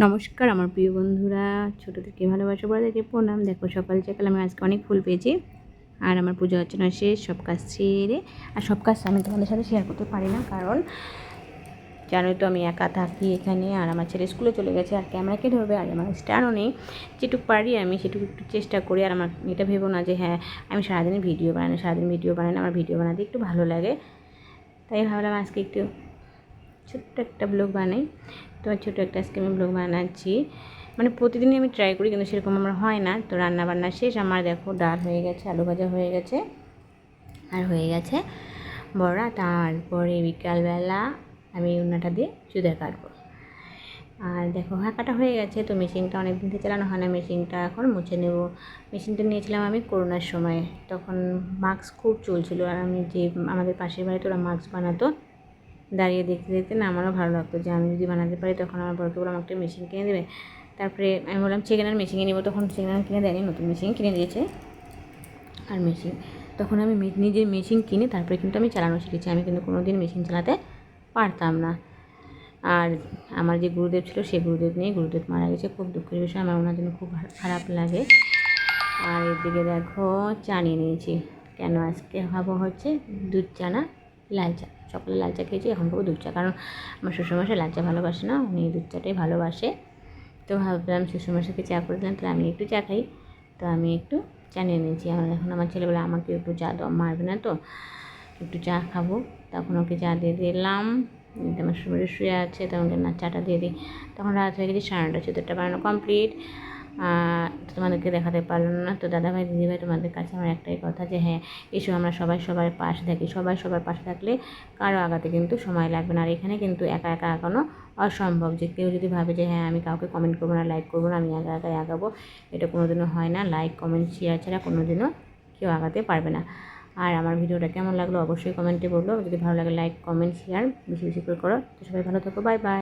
নমস্কার আমার প্রিয় বন্ধুরা, ছোটো থেকে ভালোবাসা বড়দেরকে প্রণাম। দেখো সকাল সকাল আমি আজকে অনেক ফুল পেয়েছি, আর আমার পুজো অর্চনা শেষ, সব কাজ সেরে। আর সব কাজ আমি তোমাদের সাথে শেয়ার করতে পারি না, কারণ জানোই তো আমি একা থাকি এখানে, আর আমার ছেলে স্কুলে চলে গেছে, আর ক্যামেরা কে ধরবে, আর আমার স্ট্যান্ডও নেই। যেটুকু পারি আমি সেটুকু একটু চেষ্টা করি। আর আমার এটা ভেবো না যে হ্যাঁ আমি সারাদিন ভিডিও বানাই না, সারাদিন ভিডিও বানাই না, আমার ভিডিও বানাতে একটু ভালো লাগে, তাই ভাবলাম আজকে একটু ছোট্ট একটা ব্লগ বানাই। তো ছোটো একটা আজকে আমি ব্লগ বানাচ্ছি, মানে প্রতিদিনই আমি ট্রাই করি, কিন্তু সেরকম আমার হয় না। তো রান্না বান্না শেষ আমার, দেখো ডাল হয়ে গেছে, আলু ভাজা হয়ে গেছে, আর হয়ে গেছে বড়া। তারপরে বিকালবেলা আমি উন্নাটা দিয়ে চুড়িদার কাটবো। আর দেখো কাটা হয়ে গেছে। তো মেশিনটা অনেক দিন থেকে চালানো হয় না, মেশিনটা এখন মুছে নেব। মেশিনটা নিয়েছিলাম আমি করোনার সময়, তখন মাস্ক খুব চলছিল, আর আমি যে আমাদের পাশের বাড়িতে ওরা মাস্ক বানাতো, দাঁড়িয়ে দেখতে দেখতে না আমারও ভালো লাগতো যে আমি যদি বানাতে পারি। তখন আমার বড়কে বললাম একটা মেশিন কিনে দেবে। তারপরে আমি বললাম সেকেন্ড হ্যান্ড মেশিনে নেবো, তখন সেকেন্ড হ্যান্ড কিনে দেয়নি, নতুন মেশিন কিনে দিয়েছে। আর মেশিন তখন আমি নিজে মেশিন কিনে তারপরে কিন্তু আমি চালানো শিখেছি, আমি কিন্তু কোনো দিন মেশিন চালাতে পারতাম না। আর আমার যে গুরুদেব ছিল, সেই গুরুদেব নিয়ে, গুরুদেব মারা গেছে, খুব দুঃখের বিষয়, আমার ওনার জন্য খুব খারাপ লাগে। আর এদিকে দেখো চা নিয়ে নিয়েছি, কেন আজকে খাবো হচ্ছে দুধ চা না লাল চা। সকালে লাল চা খেয়েছি, এখন খাবো দুধ চা, কারণ আমার শ্বশুরমশাই লাল চা ভালোবাসে না, উনি দুধ চাটাই ভালোবাসে। তো ভাবলাম শ্বশুরমশাইকে চা করে দিলাম, তাহলে আমি একটু চা খাই। তো আমি একটু চা নিয়ে নিয়েছি। এখন আমার ছেলে বলে আমাকে একটু চা দাও, মারবে না তো, একটু চা খাবো। তখন ওকে চা দিয়ে দিলাম, আমার শরীরে শুয়ে আছে, তখন না চাটা দিয়ে দিই। তখন রাত হয়ে গেছে 9:30, চুড়িদারটা বানানো কমপ্লিট। তোমাদেরকে দেখাতে পারলাম না। তো দাদাভাই দিদিভাই, তোমাদের কাছে আমার একটাই কথা যে হ্যাঁ এসো, আমরা সবাই সবার পাশে থাকি। সবাই সবার পাশে থাকলে কারো আগাতে কিন্তু সময় লাগবে না। আর এখানে কিন্তু একা একা আগানো অসম্ভব। যে কেউ যদি ভাবে যে হ্যাঁ আমি কাউকে কমেন্ট করবো না, লাইক করবো না, আমি একা একাই আগাবো, এটা কোনো দিনও হয় না। লাইক কমেন্ট শেয়ার ছাড়া কোনো দিনও কেউ আগাতে পারবে না। আর আমার ভিডিওটা কেমন লাগলো অবশ্যই কমেন্টে বললো। যদি ভালো লাগে লাইক কমেন্ট শেয়ার বেশি বেশি করে করো। তো সবাই ভালো থাকো, বাই বাই।